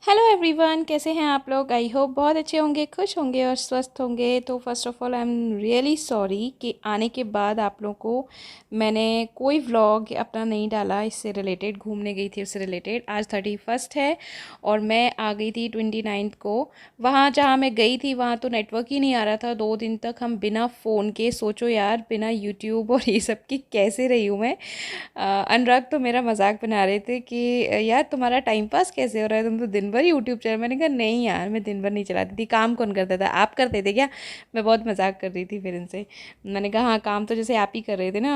Hello everyone, कैसे हैं आप लोग। आई होप बहुत अच्छे होंगे, खुश होंगे और स्वस्थ होंगे। तो first of all I am really sorry कि आने के बाद आप लोगों को मैंने कोई व्लॉग अपना नहीं डाला इससे रिलेटेड। घूमने गई थी उससे रिलेटेड। आज 31 है और मैं आ गई थी 29 को। वहाँ जहाँ मैं गई थी वहाँ तो नेटवर्क ही नहीं आ रहा था 2 दिन तक। हम बिना फ़ोन के, सोचो यार, बिना यूट्यूब और ये सब की कैसे रही हूँ मैं। अनुराग तो मेरा मजाक बना रहे थे कि यार तुम्हारा टाइम पास कैसे हो रहा है, तुम तो दिन भर यूट्यूब चला। मैंने कहा नहीं यार, मैं दिन भर नहीं चलाती थी। काम कौन करता था, आप करते थे क्या। मैं बहुत मजाक कर रही थी फिर इनसे। मैंने कहा हाँ, काम तो जैसे आप ही कर रहे थे ना।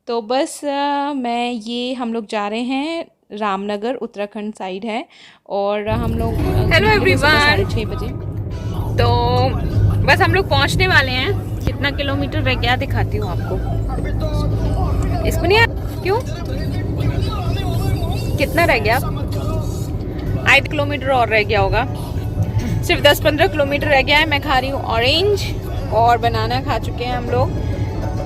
तो बस मैं ये हम लोग जा रहे हैं रामनगर, उत्तराखंड साइड है। और हम लोग हेलो निकलेंगे सुबह एवरीवन। 6:30 बजे। तो बस हम लोग पहुंचने वाले हैं। कितना किलोमीटर रह गया दिखाती हूँ आपको। इसको नहीं क्यों, कितना रह गया। 8 किलोमीटर और रह गया होगा। सिर्फ 10-15 किलोमीटर रह गया है। मैं खा रही हूँ ऑरेंज और बनाना खा चुके हैं हम लोग।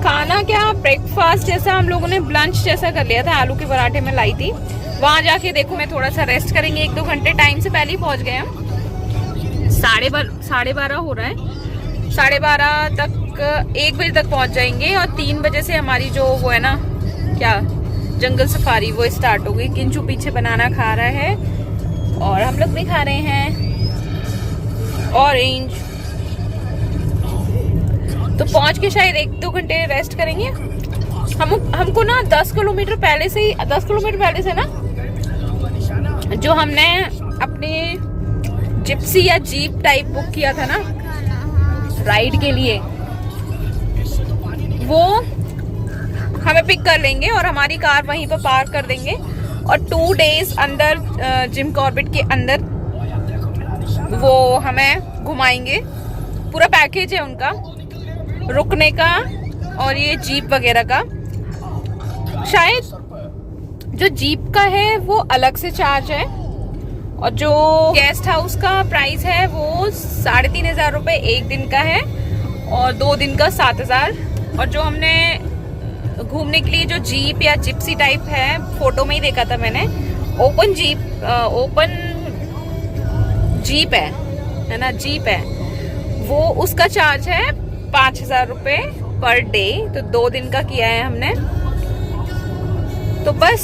खाना क्या, ब्रेकफास्ट जैसा हम लोगों ने लंच जैसा कर लिया था। आलू के पराठे में लाई थी। वहां जाके देखो मैं थोड़ा सा रेस्ट करेंगे। 1-2 घंटे टाइम से पहले ही पहुंच गए हम। 12:30 हो रहा है। 12:30 तक 1 बजे तक पहुंच जाएंगे। और 3 बजे से हमारी जो वो है ना, क्या, जंगल सफारी, वो स्टार्ट हो गई। किंचू पीछे बनाना खा रहा है और हम लोग भी खा रहे हैं ऑरेंज। तो पहुंच के शायद 1-2 घंटे रेस्ट करेंगे। हमको ना 10 किलोमीटर पहले से ही, 10 किलोमीटर पहले से ना, जो हमने अपने जिप्सी या जीप टाइप बुक किया था ना राइड के लिए, वो हमें पिक कर लेंगे और हमारी कार वहीं पर पार्क कर देंगे। और 2 डेज अंदर जिम कॉर्बेट के अंदर वो हमें घुमाएंगे। पूरा पैकेज है उनका, रुकने का और ये जीप वगैरह का। शायद जो जीप का है वो अलग से चार्ज है और जो गेस्ट हाउस का प्राइस है वो 3,500 रुपये 1 दिन का है और 2 दिन का 7,000। और जो हमने घूमने के लिए जो जीप या जिप्सी टाइप है, फोटो में ही देखा था मैंने, ओपन जीप है ना, जीप है वो, उसका चार्ज है 5,000 रुपये पर डे। तो 2 दिन का किया है हमने। तो बस।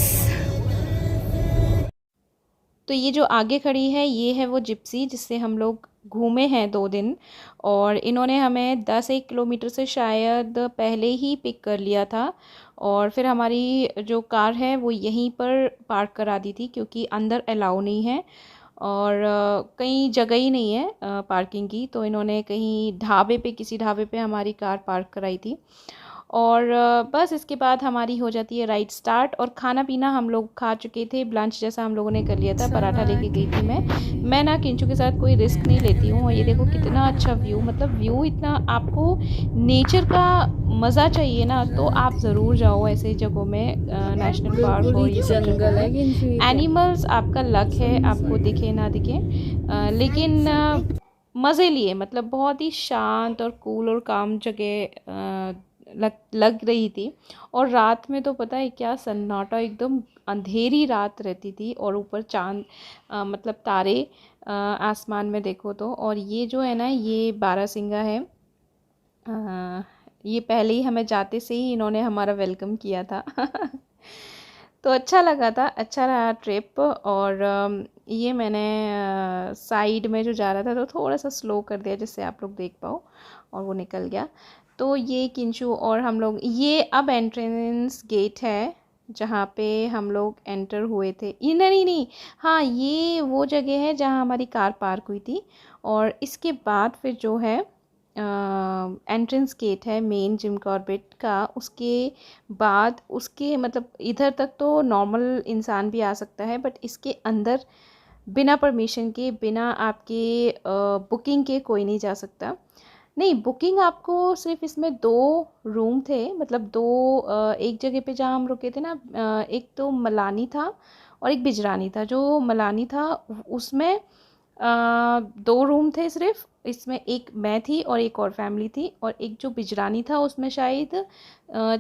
तो ये जो आगे खड़ी है ये है वो जिप्सी जिससे हम लोग घूमे हैं 2 दिन। और इन्होंने हमें 10-1 किलोमीटर से शायद पहले ही पिक कर लिया था। और फिर हमारी जो कार है वो यहीं पर पार्क करा दी थी क्योंकि अंदर अलाउ नहीं है। और कहीं जगह ही नहीं है पार्किंग की। तो इन्होंने कहीं ढाबे पे, किसी ढाबे पे हमारी कार पार्क कराई थी। और बस इसके बाद हमारी हो जाती है राइड स्टार्ट। और खाना पीना हम लोग खा चुके थे, लंच जैसा हम लोगों ने कर लिया था। पराठा लेके गई थी मैं ना किंचू के साथ कोई रिस्क नहीं लेती हूँ। और ये देखो कितना अच्छा व्यू, मतलब व्यू इतना, आपको नेचर का मज़ा चाहिए ना तो आप ज़रूर जाओ ऐसे जगहों में, नेशनल पार्क और ये सब जगहों में। एनिमल्स आपका लक है, आपको दिखे ना दिखे, लेकिन मज़े लिए, मतलब बहुत ही शांत और कूल और काम जगह लग रही थी। और रात में तो पता है क्या सन्नाटा, एकदम अंधेरी रात रहती थी। और ऊपर चांद, मतलब तारे आसमान में देखो तो। और ये जो है ना, ये बारहसिंगा है। ये पहले ही हमें जाते से ही इन्होंने हमारा वेलकम किया था। तो अच्छा लगा था, अच्छा रहा ट्रिप। और ये मैंने साइड में जो जा रहा था तो थोड़ा सा स्लो कर दिया जिससे आप लोग देख पाओ, और वो निकल गया। तो ये किंचू और हम लोग, ये अब एंट्रेंस गेट है जहाँ पे हम लोग एंटर हुए थे। ये नहीं नहीं, हाँ ये वो जगह है जहाँ हमारी कार पार्क हुई थी। और इसके बाद फिर जो है एंट्रेंस गेट है मेन जिम कॉर्बेट का। उसके बाद उसके, मतलब इधर तक तो नॉर्मल इंसान भी आ सकता है, बट इसके अंदर बिना परमिशन के, बिना आपके बुकिंग के कोई नहीं जा सकता। नहीं, बुकिंग आपको सिर्फ इसमें 2 रूम थे, मतलब दो, एक जगह पे जहाँ हम रुके थे ना, एक तो मलानी था और एक बिजरानी था। जो मलानी था उसमें 2 रूम थे सिर्फ। इसमें एक मैं थी और एक और फैमिली थी। और एक जो बिजरानी था उसमें शायद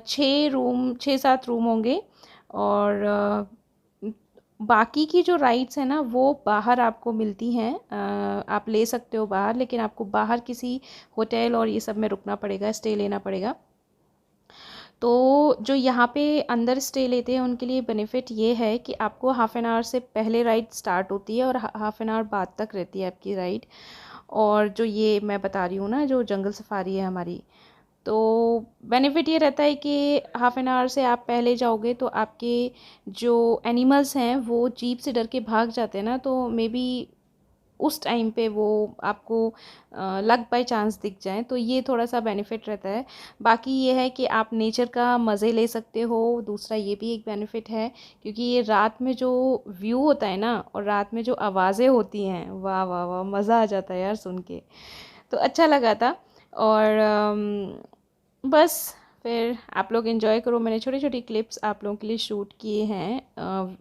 6 रूम, 6-7 रूम होंगे। और बाकी की जो राइड्स हैं ना वो बाहर आपको मिलती हैं, आप ले सकते हो बाहर, लेकिन आपको बाहर किसी होटल और ये सब में रुकना पड़ेगा, स्टे लेना पड़ेगा। तो जो यहाँ पे अंदर स्टे लेते हैं उनके लिए बेनिफिट ये है कि आपको हाफ़ एन आवर से पहले राइड स्टार्ट होती है और हाफ़ एन आवर बाद तक रहती है आपकी राइड। और जो ये मैं बता रही हूँ ना, जो जंगल सफारी है हमारी, तो बेनिफिट ये रहता है कि हाफ़ एन आवर से आप पहले जाओगे तो आपके जो एनिमल्स हैं वो जीप से डर के भाग जाते हैं ना, तो मे बी उस टाइम पे वो आपको लक बाय चांस दिख जाए, तो ये थोड़ा सा बेनिफिट रहता है। बाकी ये है कि आप नेचर का मज़े ले सकते हो, दूसरा ये भी एक बेनिफिट है, क्योंकि ये रात में जो व्यू होता है ना और रात में जो आवाज़ें होती हैं, वाह वाह वाह, मज़ा आ जाता है यार सुन के। तो अच्छा लगा था। और बस फिर आप लोग एंजॉय करो। मैंने छोटी छोटी क्लिप्स आप लोगों के लिए शूट किए हैं,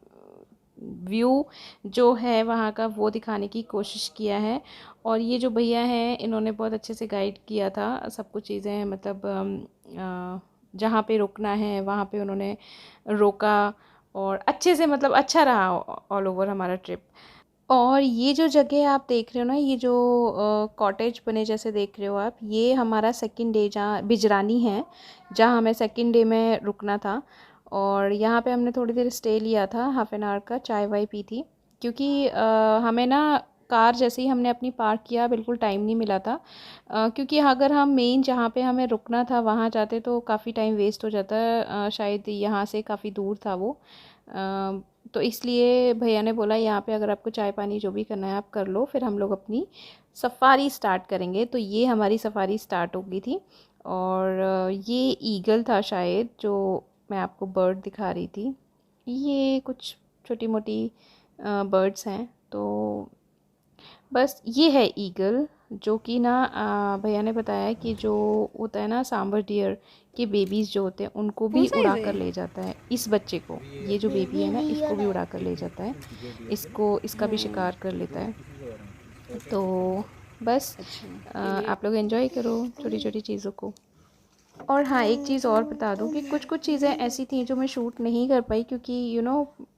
व्यू जो है वहाँ का वो दिखाने की कोशिश किया है। और ये जो भैया हैं इन्होंने बहुत अच्छे से गाइड किया था सब कुछ चीज़ें, मतलब जहाँ पे रुकना है वहाँ पे उन्होंने रोका और अच्छे से, मतलब अच्छा रहा ऑल ओवर हमारा ट्रिप। और ये जो जगह आप देख रहे हो ना, ये जो कॉटेज बने जैसे देख रहे हो आप, ये हमारा सेकंड डे जहाँ बिजरानी है, जहाँ हमें सेकंड डे में रुकना था। और यहाँ पे हमने थोड़ी देर स्टे लिया था, हाफ़ एन आवर का, चाय वाय पी थी, क्योंकि हमें ना कार जैसे ही हमने अपनी पार्क किया बिल्कुल टाइम नहीं मिला था, क्योंकि अगर हम मेन जहाँ पे हमें रुकना था वहाँ जाते तो काफ़ी टाइम वेस्ट हो जाता, शायद यहाँ से काफ़ी दूर था वो, तो इसलिए भैया ने बोला यहाँ पे अगर आपको चाय पानी जो भी करना है आप कर लो, फिर हम लोग अपनी सफ़ारी स्टार्ट करेंगे। तो ये हमारी सफ़ारी स्टार्ट हो गई थी। और ये ईगल था शायद जो मैं आपको बर्ड दिखा रही थी। ये कुछ छोटी मोटी बर्ड्स हैं। तो बस ये है ईगल, जो कि ना भैया ने बताया कि जो होता है ना सांबर डियर के बेबीज़ जो होते हैं उनको भी उड़ा कर ले जाता है, इस बच्चे को, ये जो बेबी है ना इसको भी उड़ा कर ले जाता है, इसको, इसका भी शिकार कर लेता है। तो बस आप लोग एंजॉय करो छोटी छोटी चीज़ों को। और हाँ, एक चीज़ और बता दूँ कि कुछ कुछ चीज़ें ऐसी थी जो मैं शूट नहीं कर पाई, क्योंकि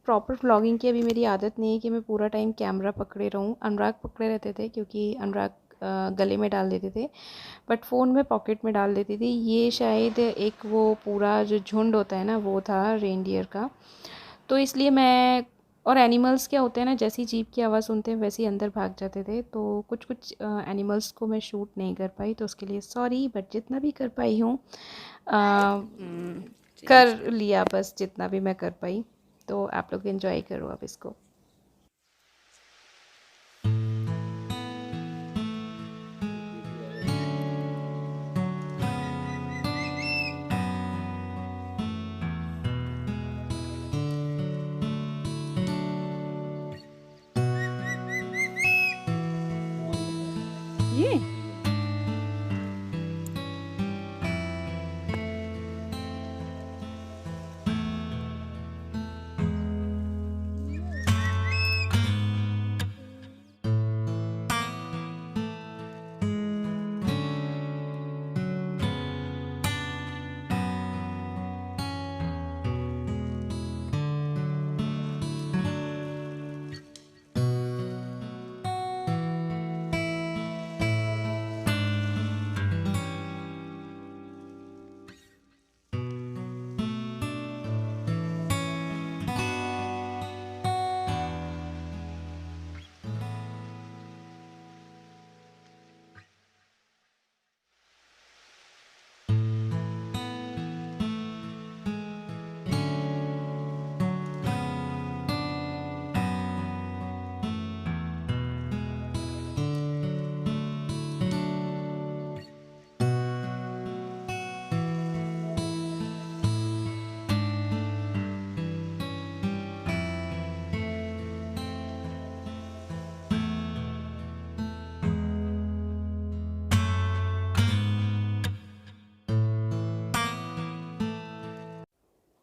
प्रॉपर व्लॉगिंग की अभी मेरी आदत नहीं है कि मैं पूरा टाइम कैमरा पकड़े रहूँ। अनुराग पकड़े रहते थे क्योंकि अनुराग गले में डाल देते थे, बट फ़ोन में पॉकेट में डाल देती थी। ये शायद एक वो पूरा जो झुंड होता है ना वो था रेनडियर का, तो इसलिए मैं, और एनिमल्स क्या होते हैं ना, जैसी जीप की आवाज़ सुनते हैं वैसे ही अंदर भाग जाते थे, तो कुछ कुछ एनिमल्स को मैं शूट नहीं कर पाई, तो उसके लिए सॉरी, बट जितना भी कर पाई हूँ कर लिया, बस जितना भी मैं कर पाई। तो आप लोग एंजॉय करो अब इसको। ये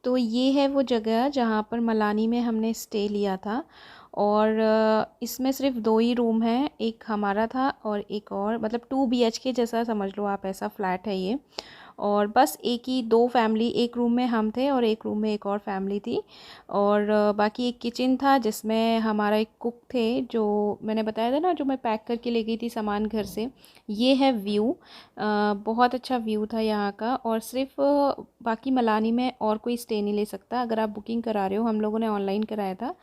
तो ये है वो जगह जहाँ पर मलानी में हमने स्टे लिया था। और इसमें सिर्फ 2 ही रूम हैं, एक हमारा था और एक और, मतलब 2 BHK जैसा समझ लो आप, ऐसा फ्लैट है ये। और बस एक ही 2 फैमिली, एक रूम में हम थे और एक रूम में एक और फैमिली थी। और बाकी एक किचन था जिसमें हमारा एक कुक थे, जो मैंने बताया था ना, जो मैं पैक करके ले गई थी सामान घर से। ये है व्यू, बहुत अच्छा व्यू था यहाँ का। और सिर्फ बाकी मलानी में और कोई स्टे नहीं ले सकता अगर आप बुकिंग करा रहे हो। हम लोगों ने ऑनलाइन कराया था,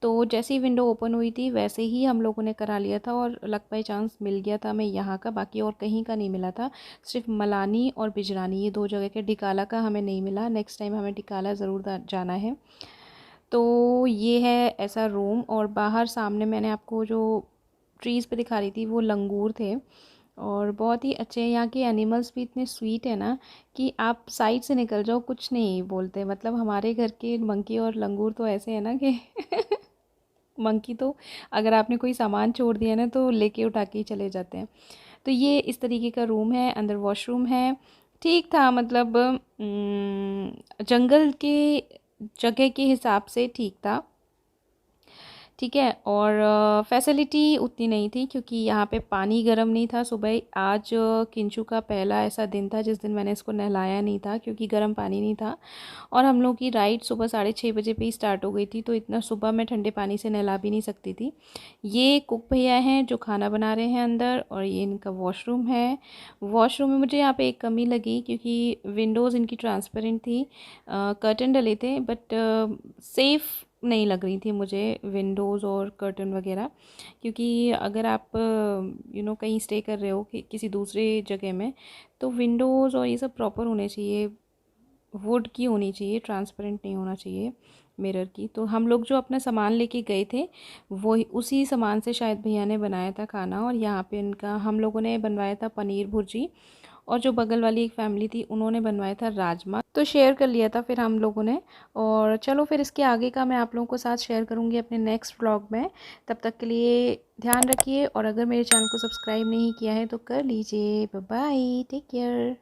तो जैसे ही विंडो ओपन हुई थी वैसे ही हम लोगों ने करा लिया था और लक बाई चांस मिल गया था हमें यहाँ का। बाकी और कहीं का नहीं मिला था, सिर्फ मलानी और बिजरानी, ये 2 जगह के। डिकाला का हमें नहीं मिला। नेक्स्ट टाइम हमें डिकाला ज़रूर जाना है। तो ये है ऐसा रूम। और बाहर सामने मैंने आपको जो ट्रीज़ पे दिखा रही थी वो लंगूर थे, और बहुत ही अच्छे। यहाँ के एनिमल्स भी इतने स्वीट है ना कि आप साइड से निकल जाओ कुछ नहीं बोलते। मतलब हमारे घर के मंकी और लंगूर तो ऐसे है ना कि मंकी तो अगर आपने कोई सामान छोड़ दिया ना तो लेके उठा के ही चले जाते हैं। तो ये इस तरीके का रूम है, अंदर वॉशरूम है। ठीक था, मतलब जंगल के जगह के हिसाब से ठीक था, ठीक है। और फैसिलिटी उतनी नहीं थी क्योंकि यहाँ पे पानी गर्म नहीं था सुबह। आज किंचू का पहला ऐसा दिन था जिस दिन मैंने इसको नहलाया नहीं था क्योंकि गर्म पानी नहीं था। और हम लोग की राइड सुबह 6:30 बजे पे ही स्टार्ट हो गई थी, तो इतना सुबह मैं ठंडे पानी से नहला भी नहीं सकती थी। ये कुक भैया हैं जो खाना बना रहे हैं अंदर, और ये इनका वॉशरूम है। वॉशरूम में मुझे यहाँ पे एक कमी लगी क्योंकि विंडोज़ इनकी ट्रांसपेरेंट थी, कर्टन डले थे, बट सेफ़ नहीं लग रही थी मुझे विंडोज़ और कर्टन वगैरह। क्योंकि अगर आप कहीं स्टे कर रहे हो किसी दूसरे जगह में, तो विंडोज़ और ये सब प्रॉपर होने चाहिए, वुड की होनी चाहिए, ट्रांसपेरेंट नहीं होना चाहिए मिरर की। तो हम लोग जो अपना सामान लेके गए थे वो उसी सामान से शायद भैया ने बनाया था खाना। और यहाँ पे इनका हम लोगों ने बनवाया था पनीर भुर्जी, और जो बगल वाली एक फैमिली थी उन्होंने बनवाया था राजमा। तो शेयर कर लिया था फिर हम लोगों ने। और चलो फिर इसके आगे का मैं आप लोगों को साथ शेयर करूँगी अपने नेक्स्ट व्लॉग में। तब तक के लिए ध्यान रखिए, और अगर मेरे चैनल को सब्सक्राइब नहीं किया है तो कर लीजिए। Bye bye, take care.